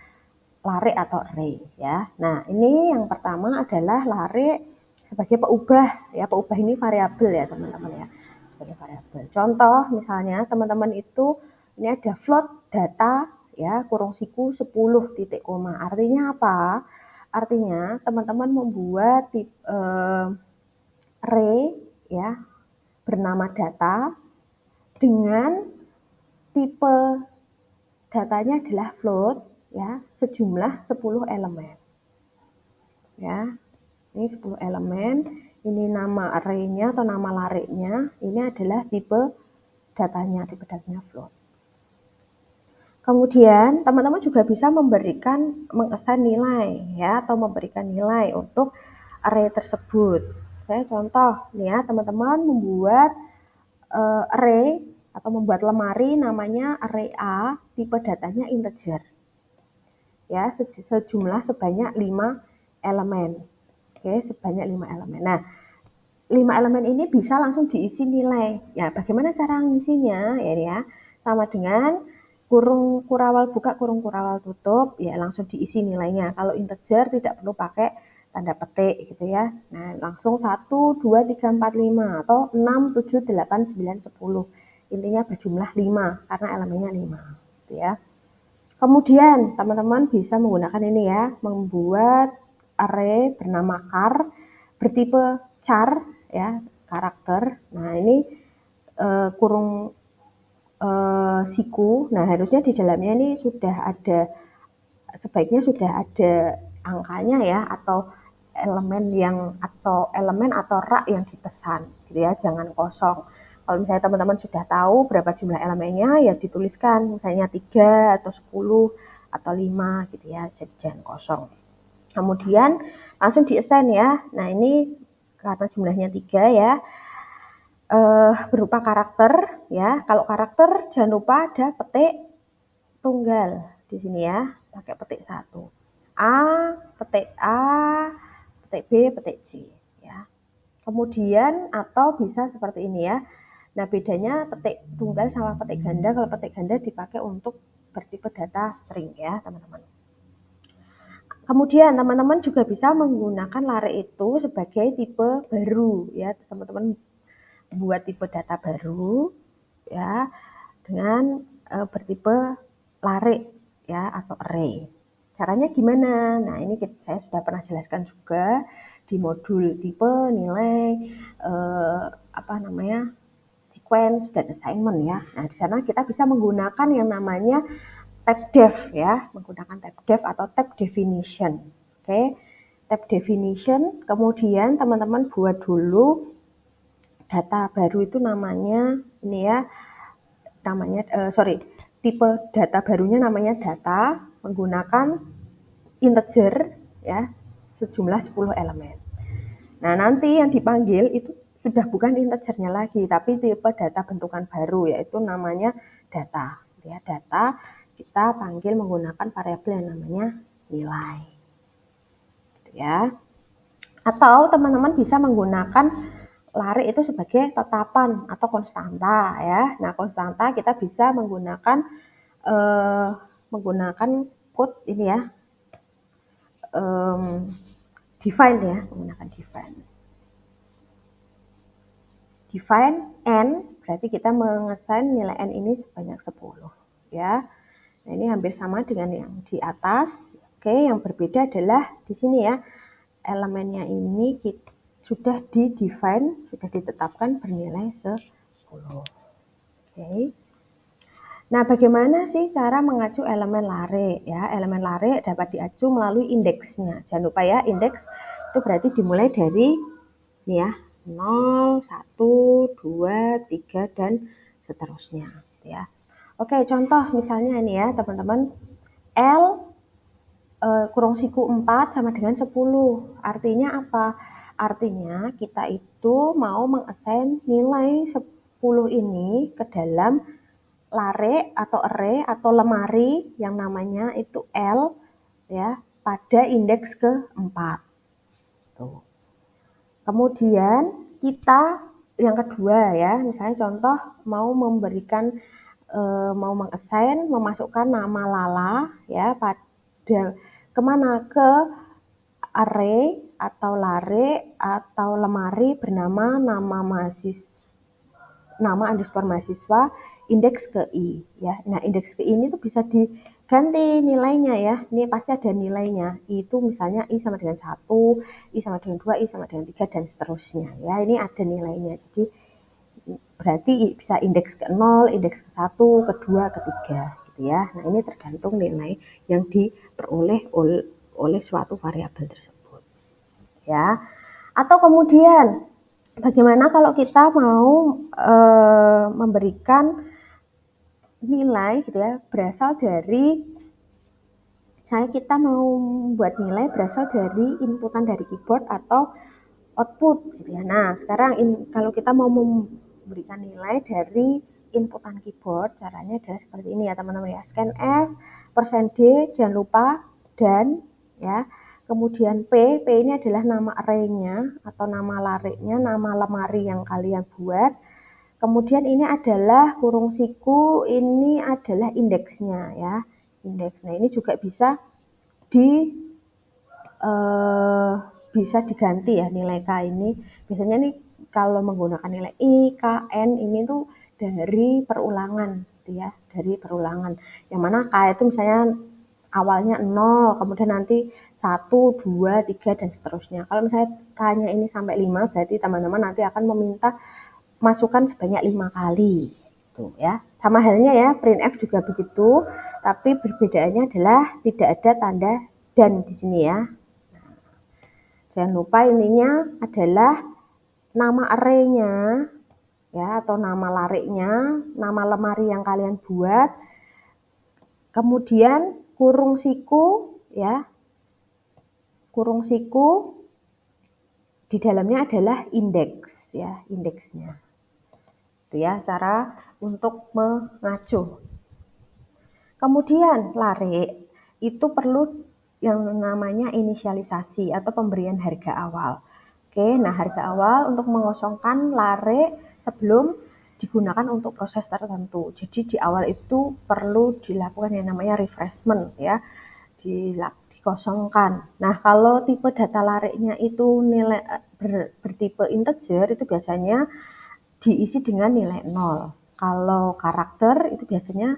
lare atau array ya. Nah, ini yang pertama adalah lare sebagai peubah ya. Peubah ini variabel ya teman-teman ya, sebagai variabel. Contoh misalnya teman-teman itu ini ada float data ya kurung siku 10 titik koma. Artinya apa? Artinya teman-teman membuat array ya bernama data dengan tipe datanya adalah float, ya, sejumlah 10 elemen. Ya, ini 10 elemen, ini nama array-nya atau nama lare-nya, ini adalah tipe datanya float. Kemudian teman-teman juga bisa mengassign nilai, ya, atau memberikan nilai untuk array tersebut. Saya contoh nih ya, teman-teman membuat array atau membuat lemari namanya array A, tipe datanya integer. Ya, sejumlah sebanyak 5 elemen. Oke, sebanyak 5 elemen. Nah, 5 elemen ini bisa langsung diisi nilai. Ya, bagaimana cara ngisinya? Ya, sama dengan kurung kurawal buka, kurung kurawal tutup, ya langsung diisi nilainya. Kalau integer tidak perlu pakai tanda petik gitu ya. Nah, langsung 1, 2, 3, 4, 5 atau 6, 7, 8, 9, 10. Intinya berjumlah 5 karena elemennya 5 gitu ya. Kemudian teman-teman bisa menggunakan ini ya, membuat array bernama char bertipe char ya, karakter. Nah, ini kurung siku. Nah, harusnya di dalamnya ini sebaiknya sudah ada angkanya ya, atau elemen atau rak yang dipesan gitu ya, jangan kosong. Kalau misalnya teman-teman sudah tahu berapa jumlah elemennya, ya dituliskan misalnya 3 atau 10 atau 5 gitu ya, jadi jangan kosong. Kemudian langsung di-assign ya. Nah, ini karena jumlahnya 3 ya, berupa karakter ya. Kalau karakter jangan lupa ada petik tunggal di sini ya, pakai petik 1. Petik A, petik B, petik C ya. Kemudian atau bisa seperti ini ya. Nah, bedanya petik tunggal sama petik ganda. Kalau petik ganda dipakai untuk bertipe data string ya, teman-teman. Kemudian teman-teman juga bisa menggunakan lare itu sebagai tipe baru ya, teman-teman buat tipe data baru ya dengan bertipe lare ya atau array. Caranya gimana? Nah, ini saya sudah pernah jelaskan juga di modul tipe, nilai, sequence dan assignment ya. Nah, di sana kita bisa menggunakan yang namanya tab def ya, menggunakan tab def atau tab definition. Oke, tab definition. Kemudian teman-teman buat dulu data baru itu namanya ini ya, tipe data barunya namanya data menggunakan integer ya, sejumlah 10 elemen. Nah, nanti yang dipanggil itu sudah bukan integernya lagi, tapi tipe data bentukan baru, yaitu namanya data. Ya, data kita panggil menggunakan variabel yang namanya nilai. Gitu ya. Atau teman-teman bisa menggunakan lare itu sebagai tetapan atau konstanta ya. Nah, konstanta kita bisa menggunakan code ini ya, define ya, menggunakan define n, berarti kita mengassign nilai n ini sebanyak 10 ya. Nah, ini hampir sama dengan yang di atas. Oke, yang berbeda adalah di sini ya, elemennya ini sudah di-define, sudah ditetapkan bernilai 10. Oke. Nah, bagaimana sih cara mengacu elemen lare ya? Elemen lare dapat diacu melalui indeksnya. Jangan lupa ya, indeks itu berarti dimulai dari ini ya, 0, 1, 2, 3 dan seterusnya ya. Oke, contoh misalnya ini ya, teman-teman. L kurung siku 4 sama dengan 10. Artinya apa? Artinya kita itu mau mengassign nilai 10 ini ke dalam lare atau array atau lemari yang namanya itu L ya, pada indeks ke-4. Tuh. Kemudian kita yang kedua ya, misalnya contoh mau mengassign, memasukkan nama Lala ya pada kemana, ke array atau lare atau lemari bernama nama underscore mahasiswa indeks ke i ya. Nah, indeks ke i ini tuh bisa diganti nilainya ya. Ini pasti ada nilainya. I itu misalnya i sama dengan 1, i sama dengan 2, i sama dengan 3 dan seterusnya ya. Ini ada nilainya. Jadi berarti bisa indeks ke 0, indeks ke 1, ke 2, ke 3 gitu ya. Nah, ini tergantung nilai yang diperoleh oleh suatu variabel tersebut. Ya. Atau kemudian bagaimana kalau kita mau memberikan nilai gitu ya berasal dari kita mau buat nilai berasal dari inputan dari keyboard atau output gitu ya. Nah, sekarang kalau kita mau memberikan nilai dari inputan keyboard, caranya adalah seperti ini ya teman-teman ya. Scan F, %D, jangan lupa, dan ya. Kemudian P ini adalah nama array-nya atau nama lariknya, nama lemari yang kalian buat. Kemudian ini adalah kurung siku, ini adalah indeksnya ya. Indeks. Nah, ini juga bisa bisa diganti ya nilai K ini. Biasanya nih kalau menggunakan nilai I, K, N ini tuh dari perulangan gitu ya, dari perulangan. Yang mana K itu misalnya awalnya 0, kemudian nanti 1, 2, 3 dan seterusnya. Kalau misalnya K-nya ini sampai 5, berarti teman-teman nanti akan meminta masukkan sebanyak 5 kali. Tuh ya. Sama halnya ya, printf juga begitu, tapi perbedaannya adalah tidak ada tanda dan di sini ya. Jangan lupa ininya adalah nama array-nya ya atau nama lariknya, nama lemari yang kalian buat. Kemudian kurung siku ya. Kurung siku di dalamnya adalah indeks ya, indeksnya. Itu ya cara untuk mengacu. Kemudian larik itu perlu yang namanya inisialisasi atau pemberian harga awal. Oke, nah harga awal untuk mengosongkan larik sebelum digunakan untuk proses tertentu. Jadi di awal itu perlu dilakukan yang namanya refreshment ya, dikosongkan. Nah kalau tipe data lariknya itu nilai bertipe integer itu biasanya diisi dengan nilai 0. Kalau karakter itu biasanya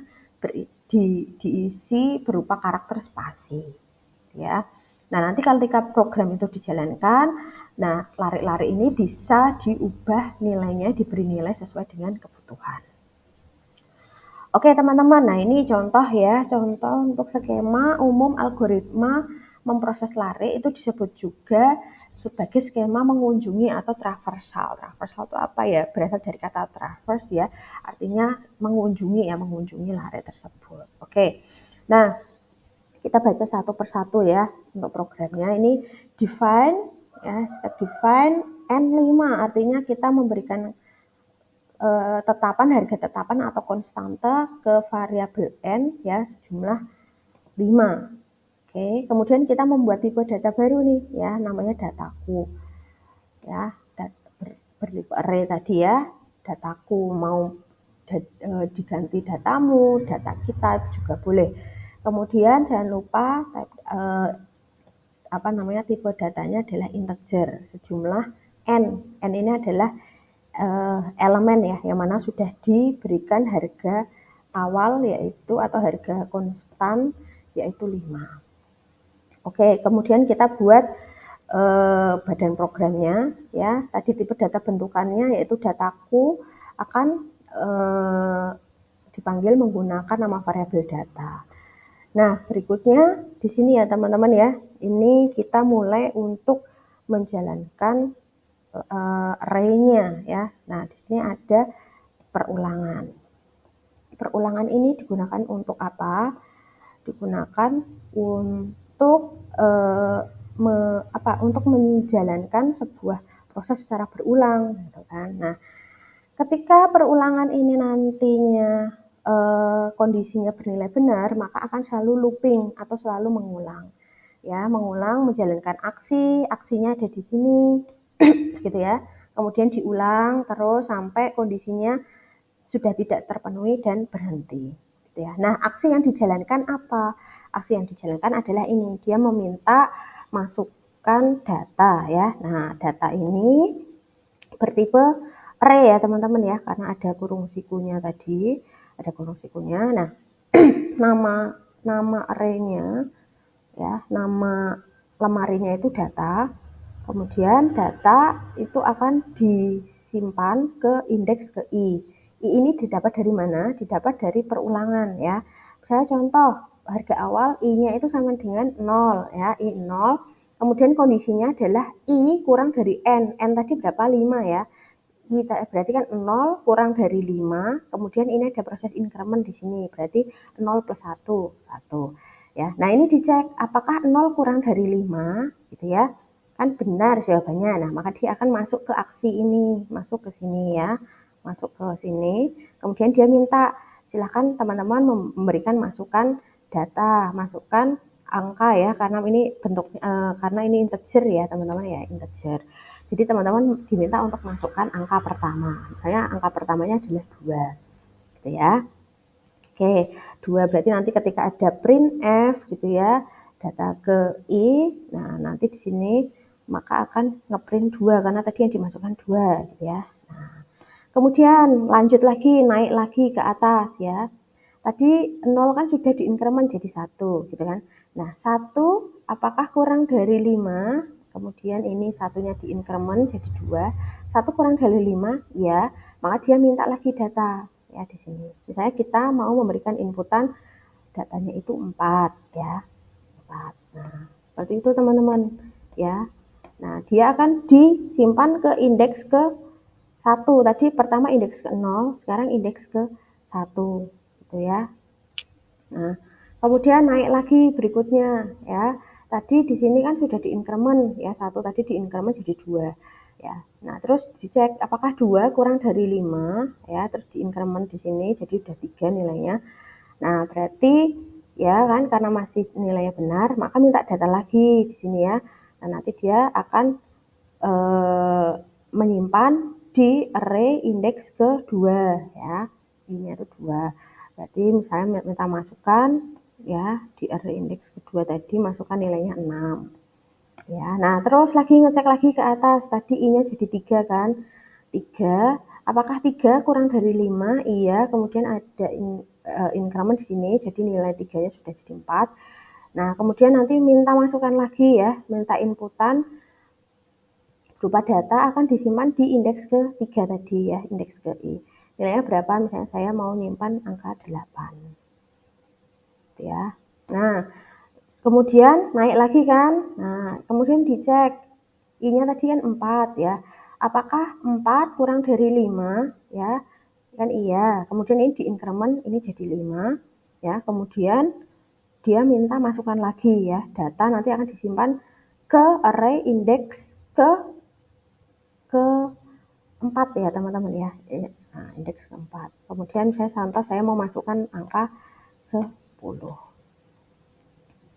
diisi berupa karakter spasi ya. Nah, nanti ketika program itu dijalankan, nah larik-larik ini bisa diubah nilainya, diberi nilai sesuai dengan kebutuhan. Oke teman-teman, nah ini contoh ya, contoh untuk skema umum algoritma memproses larik itu disebut juga sebagai skema mengunjungi atau traversal. Traversal itu apa ya? Berasal dari kata traverse ya, artinya mengunjungi ya, mengunjungi larik tersebut. Oke, nah kita baca satu persatu ya untuk programnya. Ini define ya, step define N5 artinya kita memberikan harga tetapan atau konstanta ke variabel N ya sejumlah 5. Oke, kemudian kita membuat tipe data baru nih ya, namanya dataku. Ya, bertipe array tadi ya, dataku mau diganti datamu, data kita juga boleh. Kemudian jangan lupa tipe datanya adalah integer sejumlah n. N ini adalah elemen ya, yang mana sudah diberikan harga awal yaitu atau harga konstan yaitu 5. Oke, kemudian kita buat badan programnya ya. Tadi tipe data bentukannya yaitu dataku akan dipanggil menggunakan nama variabel data. Nah, berikutnya di sini ya teman-teman ya. Ini kita mulai untuk menjalankan array-nya ya. Nah, di sini ada perulangan. Perulangan ini digunakan untuk apa? Digunakan untuk untuk menjalankan sebuah proses secara berulang gitu kan. Nah, ketika perulangan ini nantinya kondisinya bernilai benar, maka akan selalu looping atau selalu mengulang. Ya, mengulang menjalankan aksinya ada di sini gitu ya. Kemudian diulang terus sampai kondisinya sudah tidak terpenuhi dan berhenti gitu ya. Nah, aksi yang dijalankan apa? Aksi yang dijalankan adalah ini, dia meminta masukkan data ya. Nah, data ini bertipe array ya teman-teman ya, karena ada kurung sikunya tadi, ada kurung sikunya. Nah, nama array-nya ya, nama lemarinya itu data. Kemudian data itu akan simpan ke indeks ke I. I ini didapat dari mana? Didapat dari perulangan ya. Saya contoh, harga awal I-nya itu sama dengan 0 ya, I 0. Kemudian kondisinya adalah I kurang dari N. N tadi berapa? 5 ya. Kita berarti kan 0 kurang dari 5, kemudian ini ada proses increment di sini, berarti 0 plus 1, 1. Ya. Nah, ini dicek apakah 0 kurang dari 5 gitu ya. Kan benar jawabannya. Nah, maka dia akan masuk ke aksi ini, masuk ke sini ya. Masuk ke sini. Kemudian dia minta silakan teman-teman memberikan masukan data, masukkan angka ya, karena ini bentuknya karena ini integer ya, teman-teman ya, integer. Jadi teman-teman diminta untuk masukkan angka pertama. Misalnya angka pertamanya adalah 2. Gitu ya. Oke, 2 berarti nanti ketika ada printf gitu ya, data ke I, nah nanti di sini maka akan ngeprint 2 karena tadi yang dimasukkan 2 gitu ya. Nah, kemudian lanjut lagi, naik lagi ke atas ya. Tadi 0 kan sudah diincrement jadi 1 gitu kan. Nah, 1 apakah kurang dari 5? Kemudian ini satunya diincrement jadi 2. 1 kurang dari 5? Ya. Maka dia minta lagi data ya di sini. Misalnya kita mau memberikan inputan datanya itu 4 ya. 4. Nah, seperti itu teman-teman ya. Nah, dia akan disimpan ke indeks ke 1. Tadi pertama indeks ke 0, sekarang indeks ke 1 gitu ya. Nah, kemudian naik lagi berikutnya ya. Tadi di sini kan sudah diincrement ya, 1 tadi diincrement jadi 2 ya. Nah, terus dicek apakah 2 kurang dari 5 ya, terus diincrement di sini jadi udah 3 nilainya. Nah, berarti ya kan karena masih nilainya benar, maka minta data lagi di sini ya. Nah, nanti dia akan menyimpan di array indeks ke-2 ya. Ini itu 2. Berarti misalnya minta masukkan ya di array indeks kedua tadi masukkan nilainya 6. Ya, nah terus lagi ngecek lagi ke atas. Tadi I-nya jadi 3 kan? 3. Apakah 3 kurang dari 5? Iya, kemudian ada increment di sini jadi nilai 3-nya sudah jadi 4. Nah, kemudian nanti minta masukkan lagi ya, minta inputan berupa data akan disimpan di indeks ke-3 tadi ya, indeks ke I. Nilainya berapa? Misalnya saya mau nyimpan angka 8. Ya. Nah, kemudian naik lagi kan? Nah, kemudian dicek. I-nya tadi kan 4 ya. Apakah 4 kurang dari 5? Ya. Kan iya. Kemudian ini diincrement, ini jadi 5. Ya, kemudian dia minta masukkan lagi ya. Data nanti akan disimpan ke array indeks ke-4 ya, teman-teman ya. Nah, indeks ke-4. Kemudian saya contoh saya mau masukkan angka 10.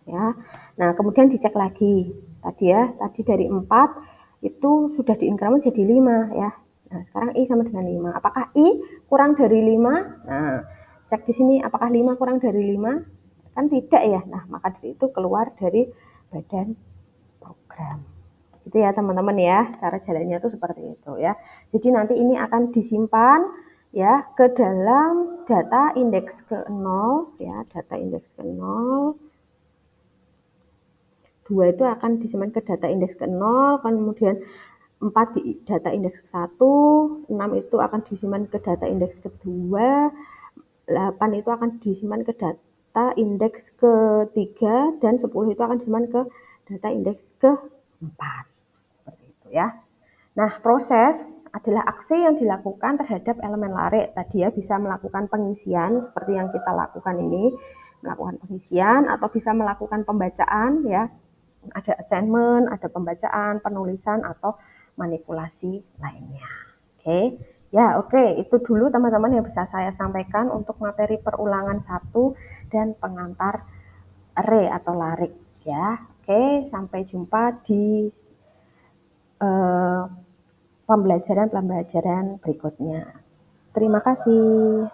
Ya. Nah, kemudian dicek lagi. Tadi dari 4 itu sudah diincrement jadi 5 ya. Nah, sekarang I sama dengan 5. Apakah I kurang dari 5? Nah, cek di sini apakah 5 kurang dari 5? Kan tidak ya. Nah, maka dari itu keluar dari badan program. Gitu ya, teman-teman ya. Cara jalannya itu seperti itu ya. Jadi nanti ini akan disimpan ya ke dalam data indeks ke-0 ya, data indeks ke-0. 2 itu akan disimpan ke data indeks ke-0, kemudian 4 di data indeks ke-1, 6 itu akan disimpan ke data indeks ke-2, 8 itu akan disimpan ke data indeks ke-3, dan 10 itu akan disimpan ke data indeks ke-4. Seperti itu ya. Nah, proses adalah aksi yang dilakukan terhadap elemen larik. Tadi ya bisa melakukan pengisian seperti yang kita lakukan ini, melakukan pengisian atau bisa melakukan pembacaan ya. Ada assignment, ada pembacaan, penulisan, atau manipulasi lainnya. Oke. Ya, oke. Itu dulu teman-teman yang bisa saya sampaikan untuk materi perulangan 1 dan pengantar array atau larik ya. Oke, sampai jumpa di pembelajaran berikutnya. Terima kasih.